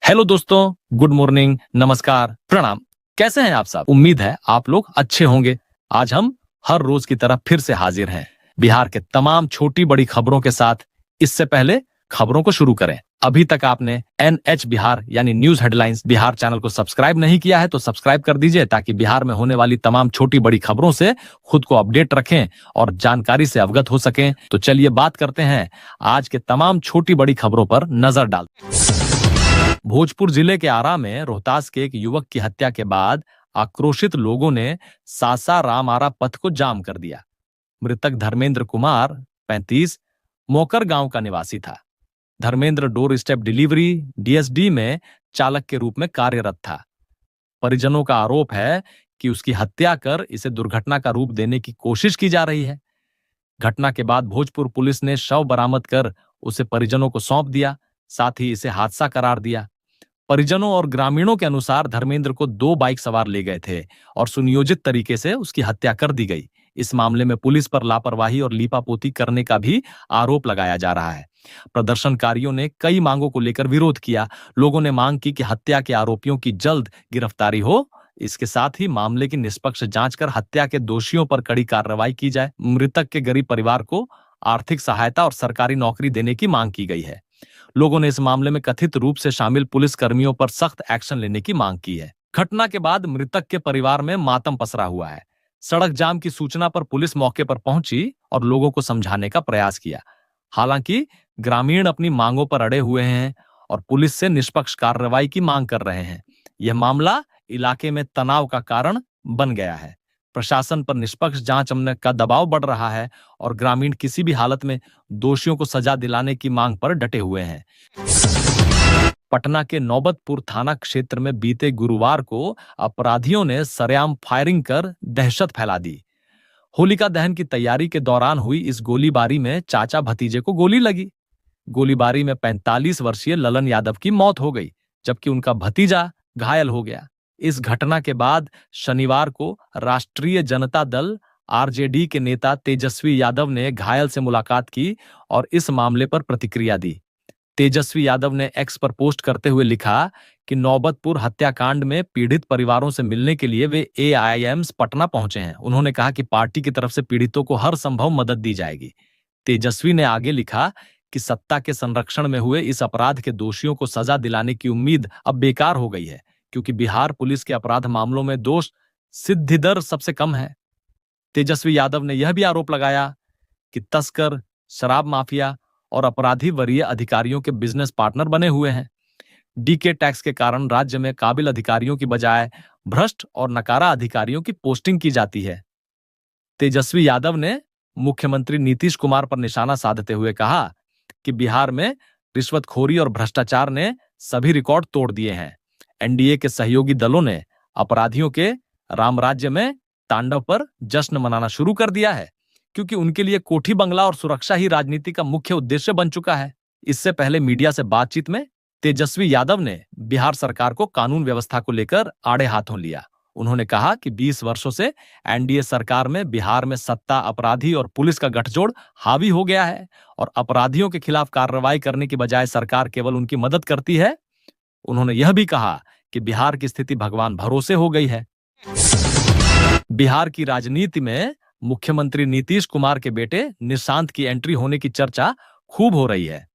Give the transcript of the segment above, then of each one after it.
Hello दोस्तों, good morning, नमस्कार, प्रणाम। कैसे हैं आप सब? उम्मीद है आप लोग अच्छे होंगे। आज हम हर रोज की तरह फिर से हाजिर हैं बिहार के तमाम छोटी बड़ी खबरों के साथ। इससे पहले खबरों को शुरू करें, अभी तक आपने NH बिहार यानी न्यूज हेडलाइंस बिहार चैनल को सब्सक्राइब नहीं किया है तो सब्सक्राइब कर दीजिए, ताकि बिहार में होने वाली तमाम छोटी बड़ी खबरों से खुद को अपडेट रखें और जानकारी से अवगत हो सकें। तो चलिए बात करते हैं आज के तमाम छोटी बड़ी खबरों पर नजर डालते हैं। भोजपुर जिले के आरा में रोहतास के एक युवक की हत्या के बाद आक्रोशित लोगों ने सासा रामआरा पथ को जाम कर दिया। मृतक धर्मेंद्र कुमार 35 मोकर गांव का निवासी था। Dharmendra door step delivery DSD में चालक के रूप में कार्यरत था। परिजनों का आरोप है कि उसकी हत्या कर इसे दुर्घटना का रूप देने की कोशिश की जा रही है। घटना के बाद भोजपुर पुलिस ने शव बरामद कर उसे परिजनों को सौंप दिया, साथ ही इसे हादसा करार दिया। परिजनों और ग्रामीणों के अनुसार धर्मेंद्र को 2 बाइक सवार ले गए थे और सुनियोजित तरीके से उसकी हत्या कर दी गई। इस मामले में पुलिस पर लापरवाही और लीपापोती करने का भी आरोप लगाया जा रहा है। प्रदर्शनकारियों ने कई मांगों को लेकर विरोध किया। लोगों ने मांग की कि हत्या के आरोपियों की जल्द गिरफ्तारी हो। इसके साथ ही मामले की निष्पक्ष जांच कर हत्या के दोषियों पर कड़ी कार्रवाई की जाए। मृतक के गरीब परिवार को आर्थिक सहायता और सरकारी नौकरी देने की मांग की गई है। लोगों ने इस मामले में कथित रूप से शामिल पुलिस कर्मियों पर सख्त एक्शन लेने की मांग की है। घटना के बाद मृतक के परिवार में मातम पसरा हुआ है। सड़क जाम की सूचना पर पुलिस मौके पर पहुंची और लोगों को समझाने का प्रयास किया। हालांकि ग्रामीण अपनी मांगों पर अड़े हुए हैं और पुलिस से निष्पक्ष कार्रवाई की मांग कर रहे हैं। यह मामला इलाके में तनाव का कारण बन गया है। प्रशासन पर निष्पक्ष जांच का दबाव बढ़ रहा है और ग्रामीण किसी भी हालत में दोषियों को सजा दिलाने की मांग पर डटे हुए हैं। पटना के नौबतपुर थाना क्षेत्र में बीते गुरुवार को अपराधियों ने सरेआम फायरिंग कर दहशत फैला दी। होलिका दहन की तैयारी के दौरान हुई इस गोलीबारी में चाचा भतीजे को गोली लगी। गोलीबारी में 45 वर्षीय ललन यादव की मौत हो गई, जबकि उनका भतीजा घायल हो गया। इस घटना के बाद शनिवार को राष्ट्रीय जनता दल RJD के नेता तेजस्वी यादव ने घायल से मुलाकात की और इस मामले पर प्रतिक्रिया दी। तेजस्वी यादव ने X पर पोस्ट करते हुए लिखा कि नौबतपुर हत्याकांड में पीड़ित परिवारों से मिलने के लिए वे AIMS पटना पहुंचे हैं। उन्होंने कहा कि पार्टी की तरफ से पीड़ितों को हर संभव मदद दी जाएगी। तेजस्वी ने आगे लिखा कि सत्ता के संरक्षण में हुए इस अपराध के दोषियों को सजा दिलाने की उम्मीद अब बेकार हो गई है, क्योंकि बिहार पुलिस के अपराध मामलों में दोष सिद्धि दर सबसे कम है। तेजस्वी यादव ने यह भी आरोप लगाया कि तस्कर, शराब माफिया और अपराधी वरीय अधिकारियों के बिजनेस पार्टनर बने हुए हैं। DK टैक्स के कारण राज्य में काबिल अधिकारियों की बजाय भ्रष्ट और नकारा अधिकारियों की पोस्टिंग की जाती है। तेजस्वी यादव ने मुख्यमंत्री नीतीश कुमार पर निशाना साधते हुए कहा कि बिहार में रिश्वतखोरी और भ्रष्टाचार ने सभी रिकॉर्ड तोड़ दिए हैं। NDA के सहयोगी दलों ने अपराधियों के रामराज्य में तांडव पर जश्न मनाना शुरू कर दिया है, क्योंकि उनके लिए कोठी बंगला और सुरक्षा ही राजनीति का मुख्य उद्देश्य बन चुका है। इससे पहले मीडिया से बातचीत में तेजस्वी यादव ने बिहार सरकार को कानून व्यवस्था को लेकर आड़े हाथों लिया। उन्होंने कहा कि 20 वर्षों से NDA सरकार में बिहार में सत्ता, अपराधी और पुलिस का गठजोड़ हावी हो गया है और अपराधियों के खिलाफ कार्रवाई करने की बजाय सरकार केवल उनकी मदद करती है। उन्होंने यह भी कहा कि बिहार की स्थिति भगवान भरोसे हो गई है। बिहार की राजनीति में मुख्यमंत्री नीतीश कुमार के बेटे निशांत की एंट्री होने की चर्चा खूब हो रही है।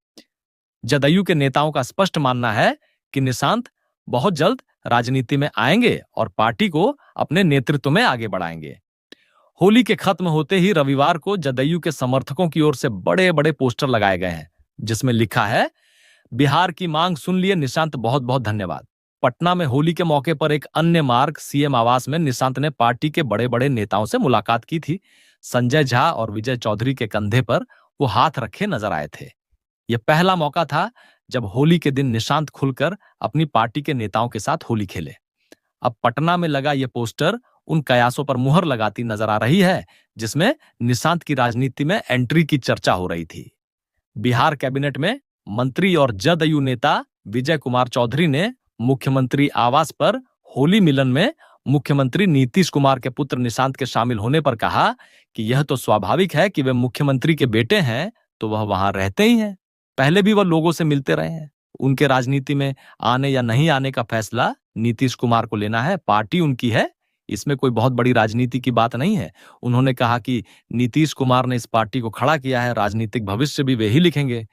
जदयू के नेताओं का स्पष्ट मानना है कि निशांत बहुत जल्द राजनीति में आएंगे और पार्टी को अपने नेतृत्व में आगे बढ़ाएंगे। होली के खत्म होते ही रविवार को जदयू के समर्थकों की ओर से बड़े बड़े पोस्टर लगाए गए हैं, जिसमें लिखा है, बिहार की मांग सुन लिए निशांत, बहुत बहुत धन्यवाद। पटना में होली के मौके पर एक अन्य मार्ग CM आवास में निशांत ने पार्टी के बड़े बड़े नेताओं से मुलाकात की थी। संजय झा और विजय चौधरी के कंधे पर वो हाथ रखे नजर आए थे। यह पहला मौका था जब होली के दिन निशांत खुलकर अपनी पार्टी के नेताओं के साथ होली खेले। अब पटना में लगा यह पोस्टर उन कयासों पर मुहर लगाती नजर आ रही है जिसमें निशांत की राजनीति में एंट्री की चर्चा हो रही थी। बिहार कैबिनेट में मंत्री और जदयू नेता विजय कुमार चौधरी ने मुख्यमंत्री आवास पर होली मिलन में मुख्यमंत्री नीतीश कुमार के पुत्र निशांत के शामिल होने पर कहा कि यह तो स्वाभाविक है कि वे मुख्यमंत्री के बेटे हैं, तो वह वहां रहते ही हैं। पहले भी वह लोगों से मिलते रहे हैं। उनके राजनीति में आने या नहीं आने का फैसला नीतीश कुमार को लेना है, पार्टी उनकी है, इसमें कोई बहुत बड़ी राजनीति की बात नहीं है। उन्होंने कहा कि नीतीश कुमार ने इस पार्टी को खड़ा किया है, राजनीतिक भविष्य भी वे ही लिखेंगे।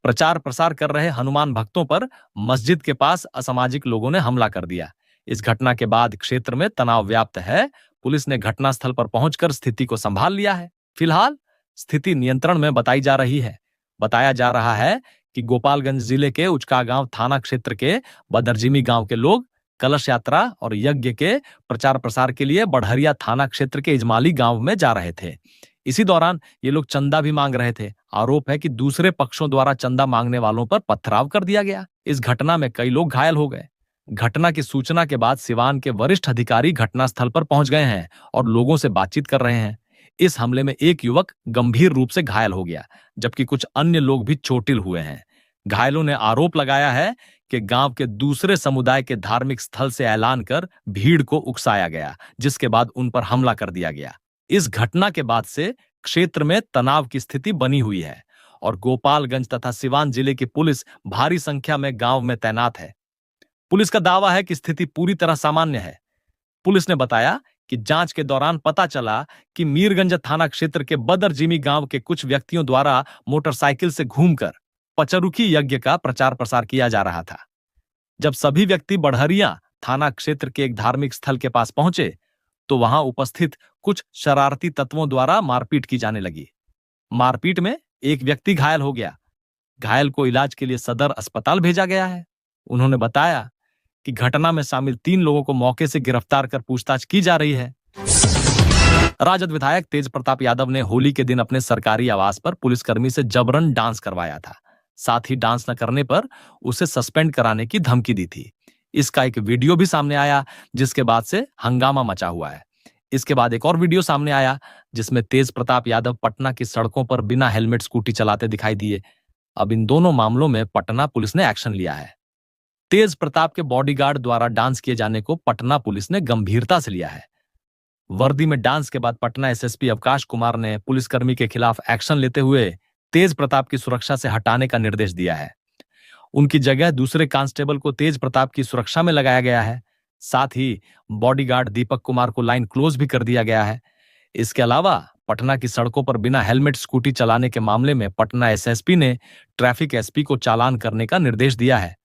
प्रचार प्रसार कर रहे हनुमान भक्तों पर मस्जिद के पास असामाजिक लोगों ने हमला कर दिया। इस घटना के बाद क्षेत्र में तनाव व्याप्त है। पुलिस ने घटनास्थल पर पहुंचकर स्थिति को संभाल लिया है। फिलहाल स्थिति नियंत्रण में बताई जा रही है। बताया जा रहा है कि गोपालगंज जिले के उचकागांव थाना क्षेत्र के बदरजीमी गांव के लोग कलश यात्रा और यज्ञ के प्रचार प्रसार के लिए बढ़हरिया थाना क्षेत्र के इजमाली गांव में जा रहे थे। इसी दौरान ये लोग चंदा भी मांग रहे थे। आरोप है कि दूसरे पक्षों द्वारा चंदा मांगने वालों पर पथराव कर दिया गया। इस घटना में कई लोग घायल हो गए। घटना की सूचना के बाद सिवान के वरिष्ठ अधिकारी घटनास्थल पर पहुंच गए हैं और लोगों से बातचीत कर रहे हैं। इस हमले में एक युवक गंभीर रूप से घायल हो गया, जबकि कुछ अन्य लोग भी चोटिल हुए हैं। घायलों ने आरोप लगाया है कि गांव के दूसरे समुदाय के धार्मिक स्थल से ऐलान कर भीड़ को उकसाया गया, जिसके बाद उन पर हमला कर दिया गया। इस घटना के बाद से क्षेत्र में तनाव की स्थिति बनी हुई है और गोपालगंज तथा सिवान जिले की पुलिस भारी संख्या में गांव में तैनात है। पुलिस का दावा है कि स्थिति पूरी तरह सामान्य है। पुलिस ने बताया कि जांच के दौरान पता चला कि मीरगंज थाना क्षेत्र के बदरजीमी गांव के कुछ व्यक्तियों द्वारा मोटरसाइकिल से घूमकर पचरुखी यज्ञ का प्रचार प्रसार किया जा रहा था। जब सभी व्यक्ति बढ़हरिया थाना क्षेत्र के एक धार्मिक स्थल के पास पहुंचे तो वहां उपस्थित कुछ शरारती तत्वों द्वारा मारपीट की जाने लगी। मारपीट में एक व्यक्ति घायल हो गया। घायल को इलाज के लिए सदर अस्पताल भेजा गया है। उन्होंने बताया कि घटना में शामिल 3 लोगों को मौके से गिरफ्तार कर पूछताछ की जा रही है। राजद विधायक तेज प्रताप यादव ने होली के दिन अपने सरकारी आवास पर पुलिसकर्मी से जबरन डांस करवाया था। साथ ही डांस न करने पर उसे सस्पेंड कराने की धमकी दी थी। इसका एक वीडियो भी सामने आया, जिसके बाद से हंगामा मचा हुआ है। इसके बाद एक और वीडियो सामने आया जिसमें तेज प्रताप यादव पटना की सड़कों पर बिना हेलमेट स्कूटी चलाते दिखाई दिए। अब इन दोनों मामलों में पटना पुलिस ने एक्शन लिया है। तेज प्रताप के बॉडीगार्ड द्वारा डांस किए जाने को पटना पुलिस ने गंभीरता से लिया है। वर्दी में डांस के बाद पटना एसएसपी अवकाश कुमार ने पुलिसकर्मी के खिलाफ एक्शन लेते हुए तेज प्रताप की सुरक्षा से हटाने का निर्देश दिया है। उनकी जगह दूसरे कांस्टेबल को तेज प्रताप की सुरक्षा में लगाया गया है। साथ ही बॉडीगार्ड दीपक कुमार को लाइन क्लोज भी कर दिया गया है। इसके अलावा पटना की सड़कों पर बिना हेलमेट स्कूटी चलाने के मामले में पटना एसएसपी ने ट्रैफिक एसपी को चालान करने का निर्देश दिया है।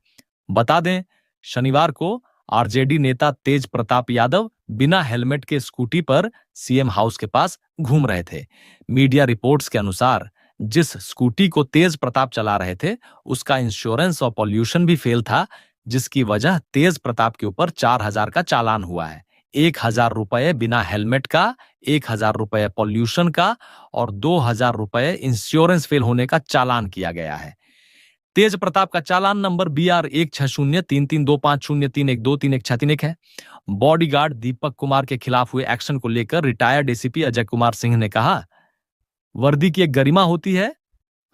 बता दें, शनिवार को आरजेडी नेता तेज प्रताप यादव बिना हेलमेट के स्कूटी पर सीएम हाउस के पास घूम रहे थे। मीडिया रिपोर्ट्स के अनुसार जिस स्कूटी को तेज प्रताप चला रहे थे उसका इंश्योरेंस और पॉल्यूशन भी फेल था, जिसकी वजह तेज प्रताप के ऊपर 4,000 का चालान हुआ है। 1,000 रुपए बिना हेलमेट का, 1,000 रुपए पॉल्यूशन का और 2,000 रुपए इंश्योरेंस फेल होने का चालान किया गया है। तेज प्रताप का चालान नंबर BR 16033250312316313 है। बॉडीगार्ड दीपक कुमार के खिलाफ हुए एक्शन को लेकर रिटायर्ड एसीपी अजय कुमार सिंह ने कहा, वर्दी की एक गरिमा होती है,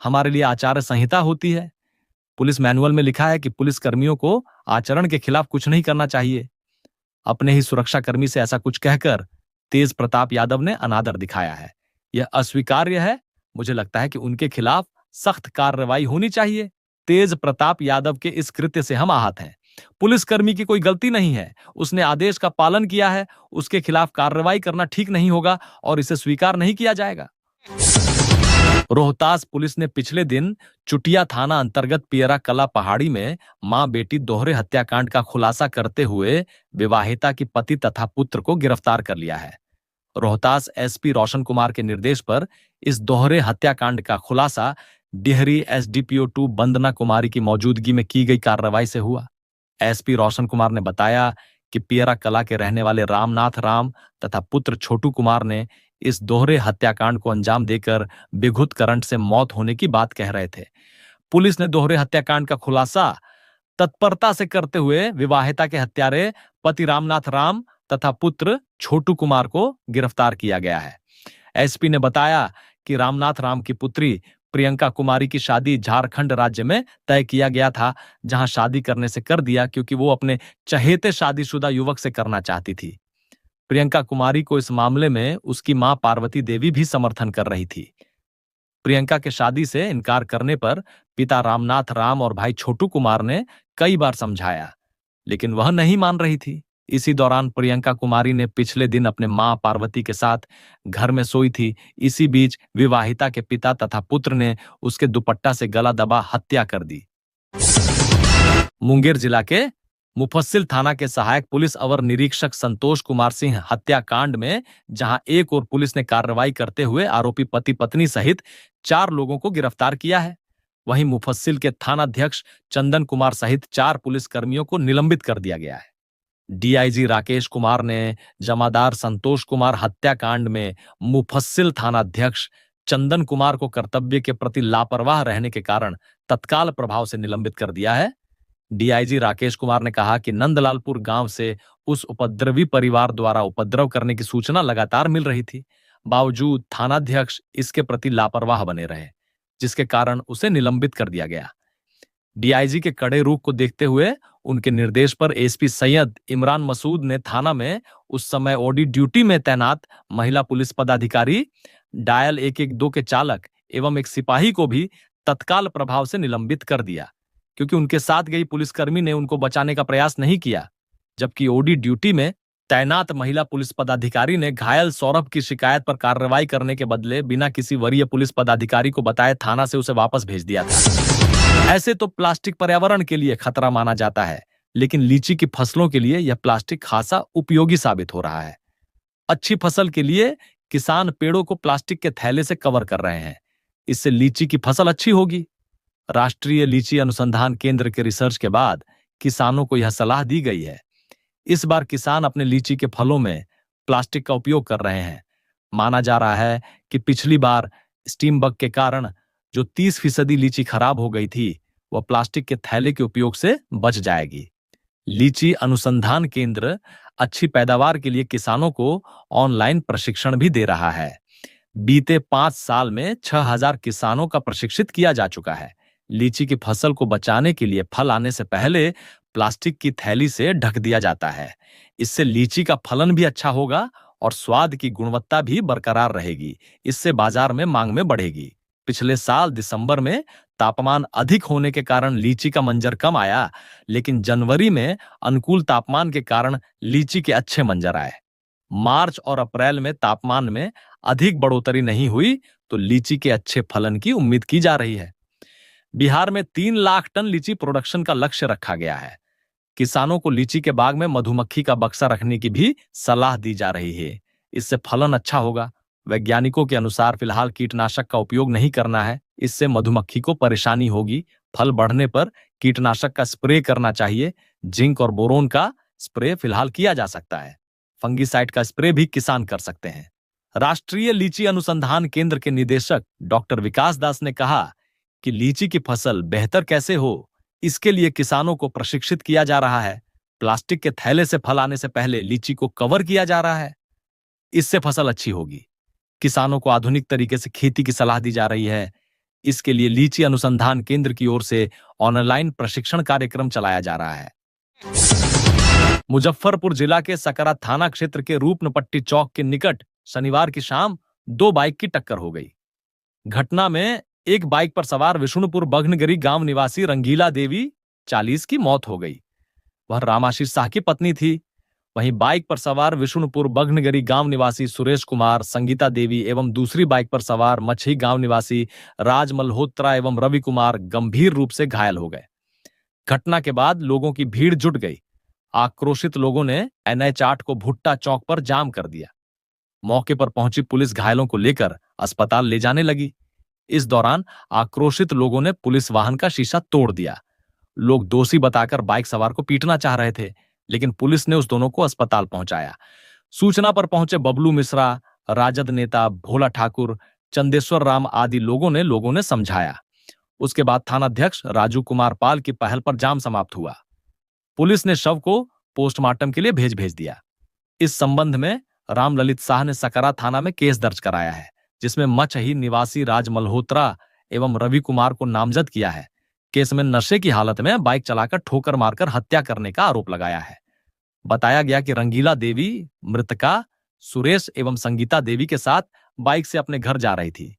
हमारे लिए आचार संहिता होती है। पुलिस मैनुअल में लिखा है कि पुलिस कर्मियों को आचरण के खिलाफ कुछ नहीं करना चाहिए। अपने ही सुरक्षाकर्मी से ऐसा कुछ कहकर तेज प्रताप यादव ने अनादर दिखाया है। यह अस्वीकार्य है। मुझे लगता है कि उनके खिलाफ सख्त कार्रवाई होनी चाहिए। तेज प्रताप यादव के इस कृत्य से हम आहत हैं। पुलिसकर्मी की कोई गलती नहीं है, उसने आदेश का पालन किया है। उसके खिलाफ कार्रवाई करना ठीक नहीं होगा और इसे स्वीकार नहीं किया जाएगा। रोहतास पुलिस ने पिछले दिन चुटिया थाना अंतर्गत पियरा कला पहाड़ी में मां बेटी दोहरे हत्याकांड का खुलासा करते हुए विवाहिता की पति तथा पुत्र को गिरफ्तार कर लिया है। रोहतास एसपी रोशन कुमार के निर्देश पर इस दोहरे हत्याकांड का खुलासा डिहरी एसडीपीओ 2 बंदना कुमारी की मौजूदगी में की गई कार्रवाई से हुआ। एसपी रोशन कुमार ने बताया कि पियरा कला के रहने वाले रामनाथ राम तथा पुत्र छोटू कुमार ने इस दोहरे हत्याकांड को अंजाम देकर विद्युत करंट से मौत होने की बात कह रहे थे। पुलिस ने दोहरे हत्याकांड का खुलासा तत्परता से करते हुए विवाहिता के हत्यारे पति रामनाथ राम तथा पुत्र छोटू कुमार को गिरफ्तार किया गया है। एसपी ने बताया कि रामनाथ राम की पुत्री प्रियंका कुमारी की शादी झारखंड राज्य में तय किया गया था, जहां शादी करने से कर दिया क्योंकि वो अपने चहेते शादीशुदा युवक से करना चाहती थी। प्रियंका कुमारी को इस मामले में उसकी मां पार्वती देवी भी समर्थन कर रही थी। प्रियंका के शादी से इनकार करने पर पिता रामनाथ राम और भाई छोटू कुमार ने कई बार समझाया, लेकिन वह नहीं मान रही थी। इसी दौरान प्रियंका कुमारी ने पिछले दिन अपने मां पार्वती के साथ घर में सोई थी। इसी बीच विवाहिता के पिता तथा पुत्र ने उसके दुपट्टा से गला दबा हत्या कर दी। मुंगेर जिला के मुफस्सिल थाना के सहायक पुलिस अवर निरीक्षक संतोष कुमार सिंह हत्याकांड में जहां एक और पुलिस ने कार्रवाई करते हुए आरोपी पति पत्नी सहित 4 लोगों को गिरफ्तार किया है, वहीं मुफस्सिल के थानाध्यक्ष चंदन कुमार सहित 4 पुलिस कर्मियों को निलंबित कर दिया गया है। डीआईजी राकेश कुमार ने जमादार संतोष कुमार हत्याकांड में मुफस्सिल थानाध्यक्ष चंदन कुमार को कर्तव्य के प्रति लापरवाह रहने के कारण तत्काल प्रभाव से निलंबित कर दिया है। डीआईजी राकेश कुमार ने कहा कि नंदलालपुर गांव से उस उपद्रवी परिवार द्वारा उपद्रव करने की सूचना लगातार मिल रही थी, बावजूद थानाध्यक्ष इसके प्रति लापरवाह बने रहे, जिसके कारण उसे निलंबित कर दिया गया। डीआईजी के कड़े रुख को देखते हुए उनके निर्देश पर एसपी सैयद इमरान मसूद ने थाना में उस समय ओडी ड्यूटी में तैनात महिला पुलिस पदाधिकारी, डायल 112 के चालक एवं एक सिपाही को भी तत्काल प्रभाव से निलंबित कर दिया, क्योंकि उनके साथ गई पुलिसकर्मी ने उनको बचाने का प्रयास नहीं किया, जबकि ओडी ड्यूटी में तैनात महिला पुलिस पदाधिकारी ने घायल सौरभ की शिकायत पर कार्रवाई करने के बदले बिना किसी वरीय पुलिस पदाधिकारी को बताए थाना से उसे वापस भेज दिया था। ऐसे तो प्लास्टिक पर्यावरण के लिए खतरा माना जाता है, लेकिन लीची की फसलों के लिए यह प्लास्टिक खासा उपयोगी साबित हो रहा है। अच्छी फसल के लिए किसान पेड़ों को प्लास्टिक के थैले से कवर कर रहे हैं, इससे लीची की फसल अच्छी होगी। राष्ट्रीय लीची अनुसंधान केंद्र के रिसर्च के बाद किसानों को यह सलाह दी गई है। इस बार किसान अपने लीची के फलों में प्लास्टिक का उपयोग कर रहे हैं। माना जा रहा है कि पिछली बार स्टीम बग के कारण जो 30% लीची खराब हो गई थी, वह प्लास्टिक के थैले के उपयोग से बच जाएगी। लीची अनुसंधान केंद्र अच्छी पैदावार के लिए किसानों को ऑनलाइन प्रशिक्षण भी दे रहा है। बीते 5 साल में 6000 किसानों का प्रशिक्षित किया जा चुका है। लीची की फसल को बचाने के लिए फल आने से पहले प्लास्टिक की थैली से ढक दिया जाता है। इससे लीची का फलन भी अच्छा होगा और स्वाद की गुणवत्ता भी बरकरार रहेगी। इससे बाजार में मांग में बढ़ेगी। पिछले साल दिसंबर में तापमान अधिक होने के कारण लीची का मंजर कम आया, लेकिन जनवरी में अनुकूल तापमान के कारण लीची के अच्छे मंजर आए। मार्च और अप्रैल में तापमान में अधिक बढ़ोतरी नहीं हुई, तो लीची के अच्छे फलन की उम्मीद की जा रही है। बिहार में 3 लाख टन लीची प्रोडक्शन का लक्ष्य रखा गया है। किसानों को लीची के बाग में मधुमक्खी का बक्सा रखने की भी सलाह दी जा रही है। इससे फलन अच्छा होगा। वैज्ञानिकों के अनुसार फिलहाल कीटनाशक का उपयोग नहीं करना है, इससे मधुमक्खी को परेशानी होगी। फल बढ़ने पर कीटनाशक का स्प्रे करना चाहिए। जिंक और बोरोन का स्प्रे फिलहाल किया जा सकता है। फंगीसाइड का स्प्रे भी किसान कर सकते हैं। राष्ट्रीय लीची अनुसंधान केंद्र के निदेशक डॉक्टर विकास दास ने कहा कि लीची की फसल बेहतर कैसे हो, इसके लिए किसानों को प्रशिक्षित किया जा रहा है। प्लास्टिक के थैले से फल आने से पहले लीची को कवर किया जा रहा है, इससे फसल अच्छी होगी। किसानों को आधुनिक तरीके से खेती की सलाह दी जा रही है। इसके लिए लीची अनुसंधान केंद्र की ओर से ऑनलाइन प्रशिक्षण कार्यक्रम चलाया जा रहा है। मुजफ्फरपुर जिला के सकरा थाना क्षेत्र के रूपनपट्टी चौक के निकट शनिवार की शाम 2 बाइक की टक्कर हो गई। घटना में एक बाइक पर सवार विष्णुपुर बघनगरी गांव निवासी रंगीला देवी 40 की मौत हो गई। वह रामाशीष शाह की पत्नी थी। वहीं बाइक पर सवार विष्णुपुर बघनगरी गांव निवासी सुरेश कुमार, संगीता देवी एवं दूसरी बाइक पर सवार मछही गांव निवासी राज मल्होत्रा एवं रवि कुमार गंभीर रूप से घायल हो गए। घटना के बाद लोगों की भीड़ जुट गई। आक्रोशित लोगों ने NH 8 को भुट्टा चौक पर जाम कर दिया। मौके पर पहुंची पुलिस घायलों को लेकर अस्पताल ले जाने लगी। इस दौरान आक्रोशित लोगों ने पुलिस वाहन का शीशा तोड़ दिया। लोग दोषी बताकर बाइक सवार को पीटना चाह रहे थे, लेकिन पुलिस ने उस दोनों को अस्पताल पहुंचाया। सूचना पर पहुंचे बबलू मिश्रा, राजद नेता भोला ठाकुर, चंदेश्वर राम आदि लोगों ने समझाया। उसके बाद थानाध्यक्ष राजू कुमार पाल की पहल पर जाम समाप्त हुआ। पुलिस ने शव को पोस्टमार्टम के लिए भेज दिया। इस संबंध में रामललित शाह ने सकरा थाना में केस दर्ज कराया है, जिसमें मचही निवासी राज मल्होत्रा एवं रवि कुमार को नामजद किया है। केस में नशे की हालत में बाइक चलाकर ठोकर मारकर हत्या करने का आरोप लगाया है। बताया गया कि रंगीला देवी मृतका सुरेश एवं संगीता देवी के साथ बाइक से अपने घर जा रही थी।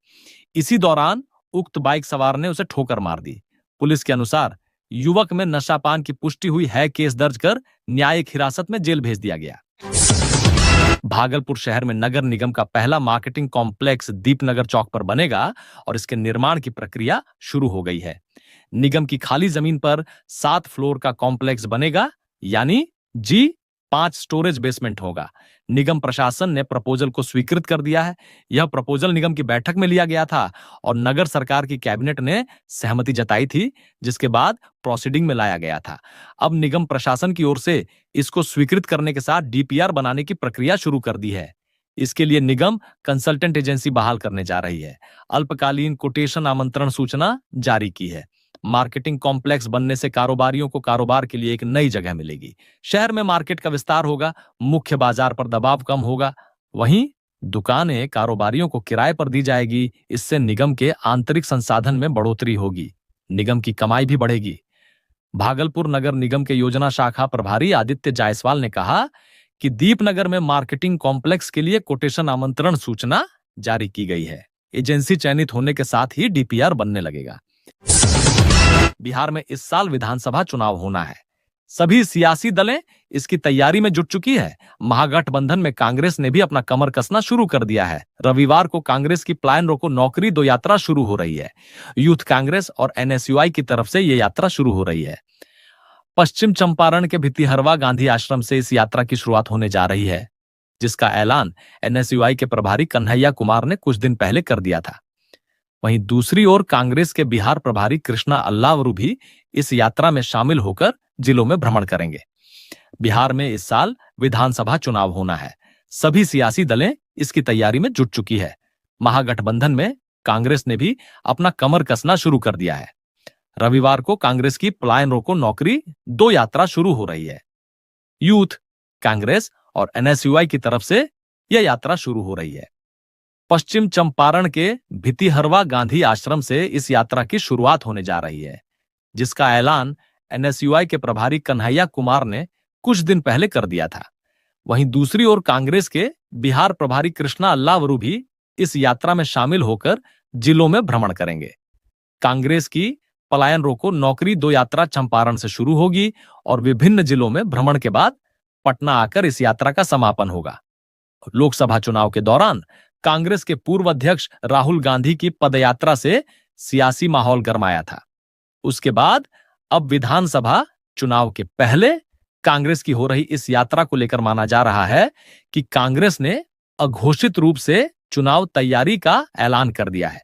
इसी दौरान उक्त बाइक सवार ने उसे ठोकर मार दी, पुलिस के अनुसार युवक में नशापान की पुष्टि हुई है, केस दर्ज कर न्यायिक हिरासत में जेल भेज दिया गया। भागलपुर शहर में नगर निगम का पहला मार्केटिंग कॉम्प्लेक्स दीपनगर चौक पर बनेगा और इसके निर्माण की प्रक्रिया शुरू हो गई है। निगम की खाली जमीन पर 7 फ्लोर का कॉम्प्लेक्स बनेगा, यानी G5 स्टोरेज बेसमेंट होगा। निगम प्रशासन ने प्रपोजल को स्वीकृत कर दिया है। यह प्रपोजल निगम की बैठक में लिया गया था और नगर सरकार की कैबिनेट ने सहमति जताई थी, जिसके बाद प्रोसीडिंग में लाया गया था। अब निगम प्रशासन की ओर से इसको स्वीकृत करने के साथ DPR बनाने की प्रक्रिया शुरू कर दी है। इसके लिए निगम कंसल्टेंट एजेंसी बहाल करने जा रही है। अल्पकालीन कोटेशन आमंत्रण सूचना जारी की है। मार्केटिंग कॉम्प्लेक्स बनने से कारोबारियों को कारोबार के लिए एक नई जगह मिलेगी। शहर में मार्केट का विस्तार होगा, मुख्य बाजार पर दबाव कम होगा। वहीं दुकानें कारोबारियों को किराए पर दी जाएगी। इससे निगम के आंतरिक संसाधन में बढ़ोतरी होगी, निगम की कमाई भी बढ़ेगी। भागलपुर नगर निगम के योजना शाखा प्रभारी आदित्य जायसवाल ने कहा कि दीपनगर में मार्केटिंग कॉम्प्लेक्स के लिए कोटेशन आमंत्रण सूचना जारी की गई है। एजेंसी चयनित होने के साथ ही DPR बनने लगेगा। बिहार में इस साल विधानसभा चुनाव होना है। सभी सियासी दलें इसकी तैयारी में जुट चुकी है। महागठबंधन में कांग्रेस ने भी अपना कमर कसना शुरू कर दिया है। रविवार को कांग्रेस की पलायन रोको नौकरी 2 यात्रा शुरू हो रही है। यूथ कांग्रेस और NSUI की तरफ से यह यात्रा शुरू हो रही है। पश्चिम चंपारण के भितिहरवा गांधी आश्रम से इस यात्रा की शुरुआत होने जा रही है, जिसका ऐलान NSUI के प्रभारी कन्हैया कुमार ने कुछ दिन पहले कर दिया था। वहीं दूसरी ओर कांग्रेस के बिहार प्रभारी कृष्णा अल्लावरू भी इस यात्रा में शामिल होकर जिलों में भ्रमण करेंगे। बिहार में इस साल विधानसभा चुनाव होना है। सभी सियासी दलें इसकी तैयारी में जुट चुकी है। महागठबंधन में कांग्रेस ने भी अपना कमर कसना शुरू कर दिया है। रविवार को कांग्रेस की पलायन रोको नौकरी 2 यात्रा शुरू हो रही है। यूथ कांग्रेस और NSUI की तरफ से यह यात्रा शुरू हो रही है। पश्चिम चंपारण के भितिहरवा गांधी आश्रम से इस यात्रा की शुरुआत होने जा रही है, जिसका ऐलान NSUI के प्रभारी कन्हैया कुमार ने कुछ दिन पहले कर दिया था। वहीं दूसरी ओर कांग्रेस के बिहार प्रभारी कृष्णा अल्लावरू भी इस यात्रा में शामिल होकर जिलों में भ्रमण करेंगे। कांग्रेस की पलायन रोको नौकरी 2 यात्रा चंपारण से शुरू होगी और विभिन्न जिलों में भ्रमण के बाद पटना आकर इस यात्रा का समापन होगा। लोकसभा चुनाव के दौरान कांग्रेस के पूर्व अध्यक्ष राहुल गांधी की पदयात्रा से सियासी माहौल गरमाया था। उसके बाद अब विधानसभा चुनाव के पहले कांग्रेस की हो रही इस यात्रा को लेकर माना जा रहा है कि कांग्रेस ने अघोषित रूप से चुनाव तैयारी का ऐलान कर दिया है।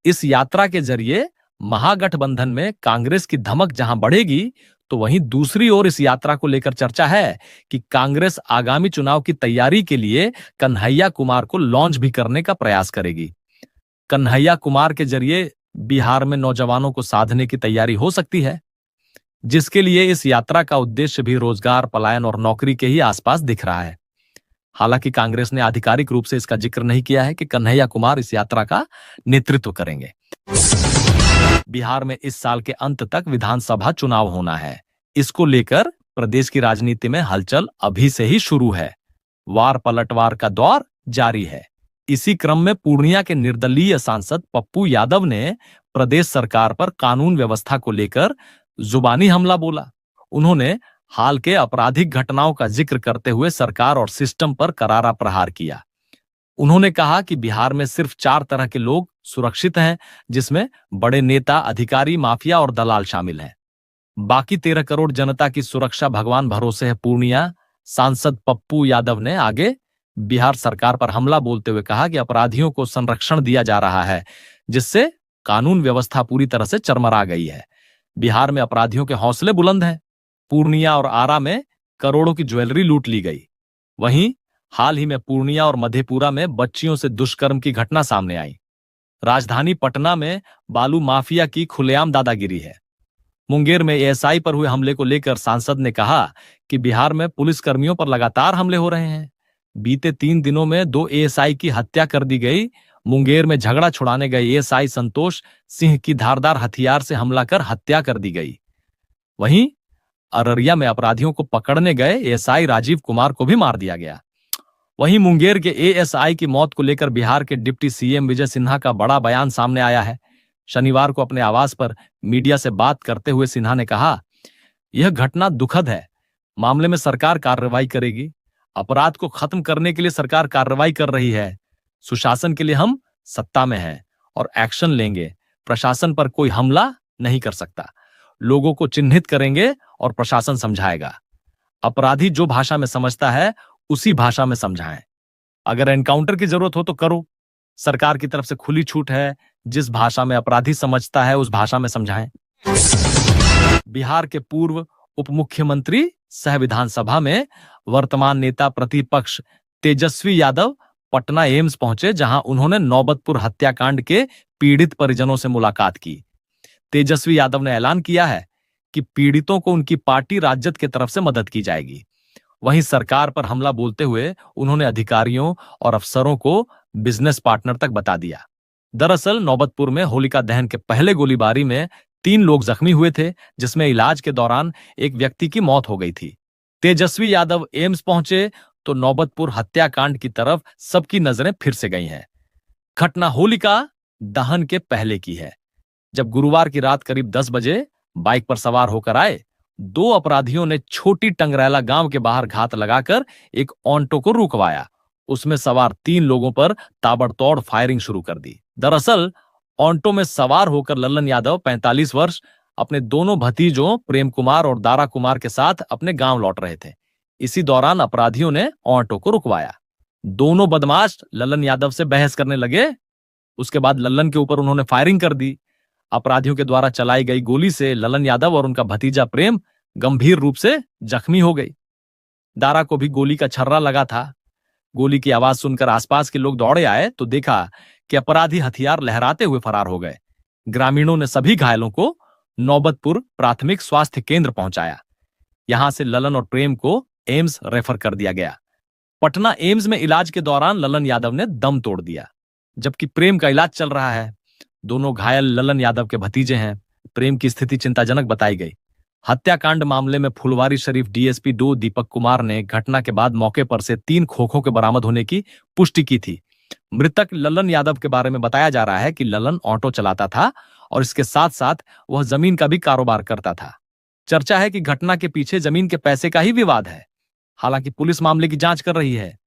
इस यात्रा के जरिए महागठबंधन में कांग्रेस की धमक जहां बढ़ेगी, तो वहीं दूसरी ओर इस यात्रा को लेकर चर्चा है कि कांग्रेस आगामी चुनाव की तैयारी के लिए कन्हैया कुमार को लॉन्च भी करने का प्रयास करेगी। कन्हैया कुमार के जरिए बिहार में नौजवानों को साधने की तैयारी हो सकती है, जिसके लिए इस यात्रा का उद्देश्य भी रोजगार, पलायन और नौकरी के ही आसपास दिख रहा है। हालांकि कांग्रेस ने आधिकारिक रूप से इसका जिक्र नहीं किया है कि कन्हैया कुमार इस यात्रा का नेतृत्व करेंगे। बिहार में इस साल के अंत तक विधानसभा चुनाव होना है। इसको लेकर प्रदेश की राजनीति में हलचल अभी से ही शुरू है। वार पलटवार का दौर जारी है। इसी क्रम में पूर्णिया के निर्दलीय सांसद पप्पू यादव ने प्रदेश सरकार पर कानून व्यवस्था को लेकर जुबानी हमला बोला। उन्होंने हाल के आपराधिक घटनाओं का जिक्र करते हुए सरकार और सिस्टम पर करारा प्रहार किया। उन्होंने कहा कि बिहार में सिर्फ 4 तरह के लोग सुरक्षित हैं, जिसमें बड़े नेता, अधिकारी, माफिया और दलाल शामिल हैं। बाकी 13 करोड़ जनता की सुरक्षा भगवान भरोसे है। पूर्णिया सांसद पप्पू यादव ने आगे बिहार सरकार पर हमला बोलते हुए कहा कि अपराधियों को संरक्षण दिया जा रहा है, जिससे कानून व्यवस्था पूरी तरह से चरमरा गई है। बिहार में अपराधियों के हौसले बुलंद हैं। पूर्णिया और आरा में करोड़ों की ज्वेलरी लूट ली गई। वहीं हाल ही में पूर्णिया और मधेपुरा में बच्चियों से दुष्कर्म की घटना सामने आई। राजधानी पटना में बालू माफिया की खुलेआम दादागिरी है। मुंगेर में ASI पर हुए हमले को लेकर सांसद ने कहा कि बिहार में पुलिसकर्मियों पर लगातार हमले हो रहे हैं। बीते 3 दिनों में 2 ASI की हत्या कर दी गई। मुंगेर में झगड़ा छुड़ाने गए ASI संतोष सिंह की धारदार हथियार से हमला कर हत्या कर दी गई। वहीं अररिया में अपराधियों को पकड़ने गए ASI राजीव कुमार को भी मार दिया गया। वहीं मुंगेर के ASI की मौत को लेकर बिहार के डिप्टी CM विजय सिन्हा का बड़ा बयान सामने आया है। शनिवार को अपने आवास पर मीडिया से बात करते हुए सिन्हा ने कहा, यह घटना दुखद है। मामले में सरकार कार्रवाई करेगी। अपराध को खत्म करने के लिए सरकार कार्रवाई कर रही है। सुशासन के लिए हम सत्ता में हैं और एक्शन लेंगे। प्रशासन पर कोई हमला नहीं कर सकता। लोगों को चिन्हित करेंगे और प्रशासन समझाएगा। अपराधी जो भाषा में समझता है उसी भाषा में समझाएं। अगर एनकाउंटर की जरूरत हो तो करो। सरकार की तरफ से खुली छूट है। जिस भाषा में अपराधी समझता है उस भाषा में समझाएं। बिहार के पूर्व उप मुख्यमंत्री सह विधानसभा में वर्तमान नेता प्रतिपक्ष तेजस्वी यादव पटना एम्स पहुंचे, जहां उन्होंने नौबतपुर हत्याकांड के पीड़ित परिजनों से मुलाकात की। तेजस्वी यादव ने ऐलान किया है कि पीड़ितों को उनकी पार्टी राजद की तरफ से मदद की जाएगी। वहीं सरकार पर हमला बोलते हुए उन्होंने अधिकारियों और अफसरों को बिजनेस पार्टनर तक बता दिया। दरअसल नौबतपुर में होलिका दहन के पहले गोलीबारी में 3 लोग जख्मी हुए थे, जिसमें इलाज के दौरान एक व्यक्ति की मौत हो गई थी। तेजस्वी यादव एम्स पहुंचे तो नौबतपुर हत्याकांड की तरफ सबकी नजरें फिर से गई हैं। घटना होलिका दहन के पहले की है, जब गुरुवार की रात करीब 10 बजे बाइक पर सवार होकर आए 2 अपराधियों ने छोटी टंगरैला गांव के बाहर घात लगाकर एक ऑटो को रुकवाया। उसमें सवार 3 लोगों पर ताबड़तोड़ फायरिंग शुरू कर दी। दरअसल ऑटो में सवार होकर लल्लन यादव 45 वर्ष अपने दोनों भतीजों प्रेम कुमार और दारा कुमार के साथ अपने गांव लौट रहे थे। इसी दौरान अपराधियों ने ऑटो को रुकवाया। दोनों बदमाश लल्लन यादव से बहस करने लगे। उसके बाद लल्लन के ऊपर उन्होंने फायरिंग कर दी। अपराधियों के द्वारा चलाई गई गोली से लल्लन यादव और उनका भतीजा प्रेम गंभीर रूप से जख्मी हो गई। दारा को भी गोली का छर्रा लगा था। गोली की आवाज सुनकर आसपास के लोग दौड़े आए तो देखा कि अपराधी हथियार लहराते हुए फरार हो गए। ग्रामीणों ने सभी घायलों को नौबतपुर प्राथमिक स्वास्थ्य केंद्र पहुंचाया। यहां से ललन और प्रेम को एम्स रेफर कर दिया गया। पटना एम्स में इलाज के दौरान ललन यादव ने दम तोड़ दिया, जबकि प्रेम का इलाज चल रहा है। दोनों घायल ललन यादव के भतीजे हैं। प्रेम की स्थिति चिंताजनक बताई गई। हत्याकांड मामले में फुलवारी शरीफ डीएसपी 2 दीपक कुमार ने घटना के बाद मौके पर से 3 खोखों के बरामद होने की पुष्टि की थी। मृतक ललन यादव के बारे में बताया जा रहा है कि ललन ऑटो चलाता था और इसके साथ साथ वह जमीन का भी कारोबार करता था। चर्चा है कि घटना के पीछे जमीन के पैसे का ही विवाद है। हालांकि पुलिस मामले की जांच कर रही है।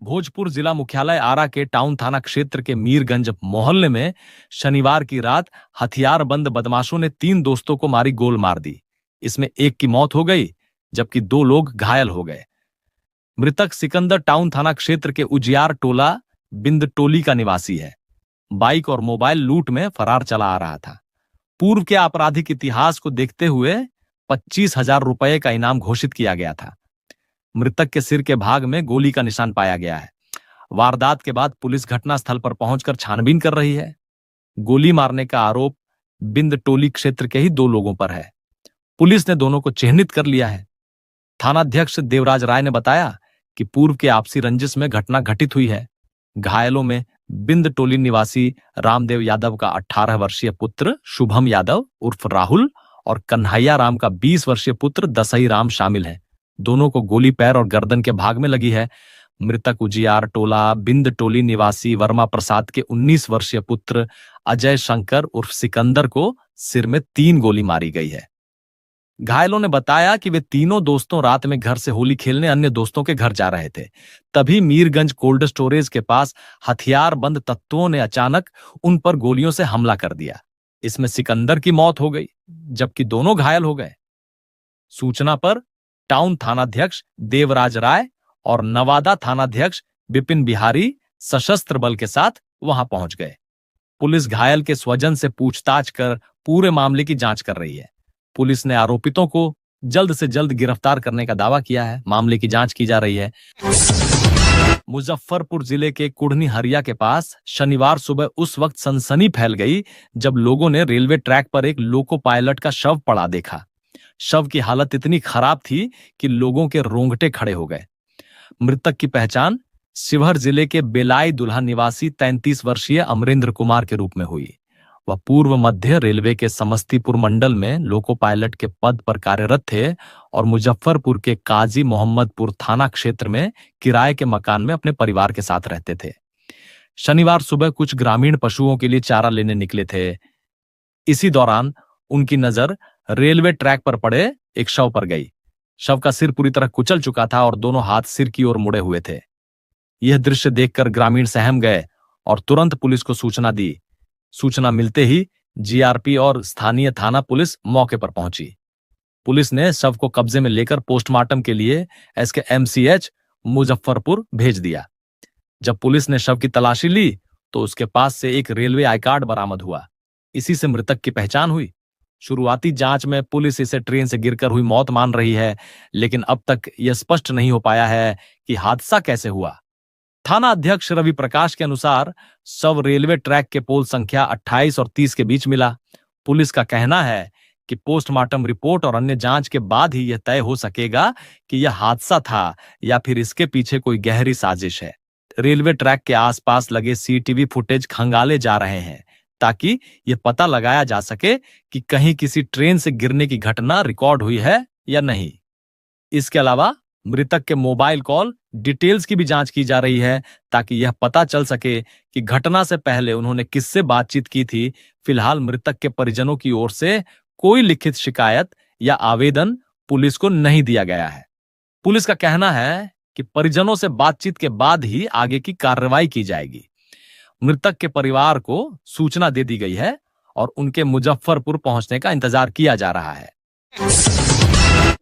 भोजपुर जिला मुख्यालय आरा के टाउन थाना क्षेत्र के मीरगंज मोहल्ले में शनिवार की रात हथियारबंद बदमाशों ने 3 दोस्तों को मारी गोल मार दी। इसमें एक की मौत हो गई, जबकि 2 लोग घायल हो गए। मृतक सिकंदर टाउन थाना क्षेत्र के उजियार टोला बिंद टोली का निवासी है। बाइक और मोबाइल लूट में फरार चला आ रहा था। पूर्व के आपराधिक इतिहास को देखते हुए 25,000 रुपए का इनाम घोषित किया गया था। मृतक के सिर के भाग में गोली का निशान पाया गया है। वारदात के बाद पुलिस घटनास्थल पर पहुंचकर छानबीन कर रही है। गोली मारने का आरोप बिंद टोली क्षेत्र के ही 2 लोगों पर है। पुलिस ने दोनों को चिन्हित कर लिया है। थानाध्यक्ष देवराज राय ने बताया कि पूर्व के आपसी रंजिश में घटना घटित हुई है। घायलों में बिंद टोली निवासी रामदेव यादव का 18 वर्षीय पुत्र शुभम यादव उर्फ राहुल और कन्हैया राम का 20 वर्षीय पुत्र दसई राम शामिल है। दोनों को गोली पैर और गर्दन के भाग में लगी है। मृतक उजियार टोला बिंद टोली निवासी वर्मा प्रसाद के 19 वर्षीय पुत्र अजय शंकर उर्फ सिकंदर को सिर में 3 गोली मारी गई है। घायलों ने बताया कि वे तीनों दोस्तों रात में घर से होली खेलने अन्य दोस्तों के घर जा रहे थे। तभी मीरगंज कोल्ड स्टोरेज के पास हथियारबंद तत्वों ने अचानक उन पर गोलियों से हमला कर दिया। इसमें सिकंदर की मौत हो गई, जबकि दोनों घायल हो गए। सूचना पर टाउन थानाध्यक्ष देवराज राय और नवादा थानाध्यक्ष विपिन बिहारी सशस्त्र बल के साथ वहां पहुंच गए। पुलिस घायल के स्वजन से पूछताछ कर पूरे मामले की जांच कर रही है। पुलिस ने आरोपितों को जल्द से जल्द गिरफ्तार करने का दावा किया है। मामले की जांच की जा रही है। मुजफ्फरपुर जिले के कुढ़नी हरिया के पास शनिवार सुबह उस वक्त सनसनी फैल गई जब लोगों ने रेलवे ट्रैक पर एक लोको पायलट का शव पड़ा देखा। शव की हालत इतनी खराब थी कि लोगों के रोंगटे खड़े हो गए। मृतक की पहचान शिवहर जिले के बेलाई दुल्हा निवासी 33 वर्षीय अमरेंद्र कुमार के रूप में हुई। वह पूर्व मध्य रेलवे के समस्तीपुर मंडल में लोको पायलट के पद पर कार्यरत थे और मुजफ्फरपुर के काजी मोहम्मदपुर थाना क्षेत्र में किराए के मकान में अपने परिवार के साथ रहते थे। शनिवार सुबह कुछ ग्रामीण पशुओं के लिए चारा लेने निकले थे। इसी दौरान उनकी नजर रेलवे ट्रैक पर पड़े एक शव पर गई। शव का सिर पूरी तरह कुचल चुका था और दोनों हाथ सिर की ओर मुड़े हुए थे। यह दृश्य देखकर ग्रामीण सहम गए और तुरंत पुलिस को सूचना दी। सूचना मिलते ही जीआरपी और स्थानीय थाना पुलिस मौके पर पहुंची। पुलिस ने शव को कब्जे में लेकर पोस्टमार्टम के लिए एसकेएमसीएच मुजफ्फरपुर भेज दिया। जब पुलिस ने शव की तलाशी ली तो उसके पास से एक रेलवे आई कार्ड बरामद हुआ। इसी से मृतक की पहचान हुई। शुरुआती जांच में पुलिस इसे ट्रेन से गिरकर हुई मौत मान रही है, लेकिन अब तक यह स्पष्ट नहीं हो पाया है कि हादसा कैसे हुआ। थाना अध्यक्ष रवि प्रकाश के अनुसार शव रेलवे ट्रैक के पोल संख्या 28 और 30 के बीच मिला। पुलिस का कहना है कि पोस्टमार्टम रिपोर्ट और अन्य जांच के बाद ही यह तय हो सकेगा कि यह हादसा था या फिर इसके पीछे कोई गहरी साजिश है। रेलवे ट्रैक के आसपास लगे सीसीटीवी फुटेज खंगाले जा रहे हैं ताकि यह पता लगाया जा सके कि कहीं किसी ट्रेन से गिरने की घटना रिकॉर्ड हुई है या नहीं। इसके अलावा मृतक के मोबाइल कॉल डिटेल्स की भी जांच की जा रही है ताकि यह पता चल सके कि घटना से पहले उन्होंने किससे बातचीत की थी। फिलहाल मृतक के परिजनों की ओर से कोई लिखित शिकायत या आवेदन पुलिस को नहीं दिया गया है। पुलिस का कहना है कि परिजनों से बातचीत के बाद ही आगे की कार्रवाई की जाएगी। मृतक के परिवार को सूचना दे दी गई है और उनके मुजफ्फरपुर पहुंचने का इंतजार किया जा रहा है।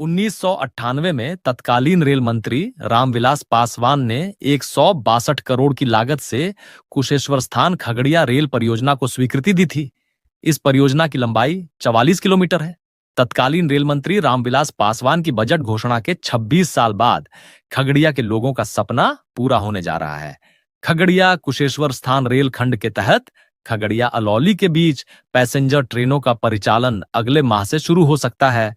1998 में तत्कालीन रेल मंत्री रामविलास पासवान ने 162 करोड़ की लागत से कुशेश्वर स्थान खगड़िया रेल परियोजना को स्वीकृति दी थी। इस परियोजना की लंबाई 44 किलोमीटर है। तत्कालीन रेल मंत्री रामविलास पासवान की बजट घोषणा के 26 साल बाद खगड़िया के लोगों का सपना पूरा होने जा रहा है। खगड़िया कुशेश्वर स्थान रेल खंड के तहत खगड़िया अलौली के बीच पैसेंजर ट्रेनों का परिचालन अगले माह से शुरू हो सकता है।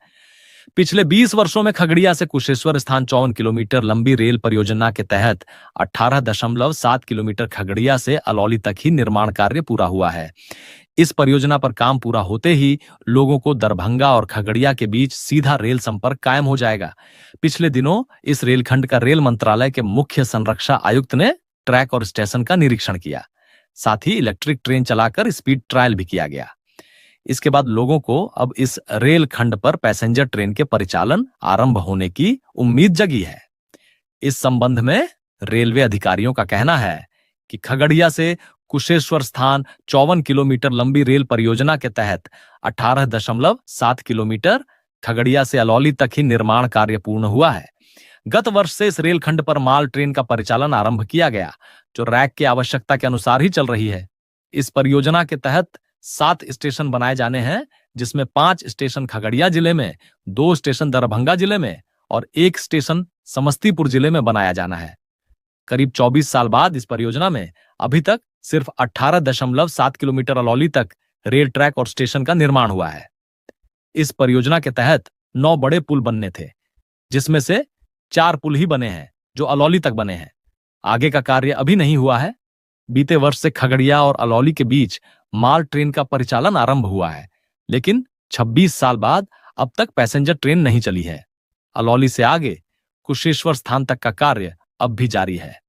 पिछले 20 वर्षों में खगड़िया से कुशेश्वर स्थान 54 किलोमीटर लंबी रेल परियोजना के तहत 18.7 किलोमीटर खगड़िया से अलौली तक ही निर्माण कार्य पूरा हुआ है। इस परियोजना पर काम पूरा होते ही लोगों को दरभंगा और खगड़िया के बीच सीधा रेल संपर्क कायम हो जाएगा। पिछले दिनों इस रेलखंड का रेल मंत्रालय के मुख्य संरक्षा आयुक्त ने ट्रैक और स्टेशन का निरीक्षण किया। साथ ही इलेक्ट्रिक ट्रेन चलाकर स्पीड ट्रायल भी किया गया। इसके बाद लोगों को अब इस रेल खंड पर पैसेंजर ट्रेन के परिचालन आरंभ होने की उम्मीद जगी है। इस संबंध में रेलवे अधिकारियों का कहना है कि खगड़िया से कुशेश्वर स्थान 54 किलोमीटर लंबी रेल परियोजना के तहत 18.7 किलोमीटर खगड़िया से अलौली तक ही निर्माण कार्य पूर्ण हुआ है। गत वर्ष से इस रेलखंड पर माल ट्रेन का परिचालन आरंभ किया गया, जो रैक की आवश्यकता के अनुसार ही चल रही है। इस परियोजना के तहत 7 स्टेशन बनाए जाने हैं, जिसमें 5 स्टेशन खगड़िया जिले में, 2 स्टेशन दरभंगा जिले में और 1 स्टेशन समस्तीपुर जिले में बनाया जाना है। करीब 24 साल बाद इस परियोजना में अभी तक सिर्फ 18.7 किलोमीटर अलौली तक रेल ट्रैक और स्टेशन का निर्माण हुआ है। इस परियोजना के तहत 9 बड़े पुल बनने थे, जिसमें से 4 पुल ही बने हैं जो अलौली तक बने हैं। आगे का कार्य अभी नहीं हुआ है। बीते वर्ष से खगड़िया और अलौली के बीच माल ट्रेन का परिचालन आरंभ हुआ है, लेकिन 26 साल बाद अब तक पैसेंजर ट्रेन नहीं चली है। अलौली से आगे कुशेश्वर स्थान तक का कार्य अब भी जारी है।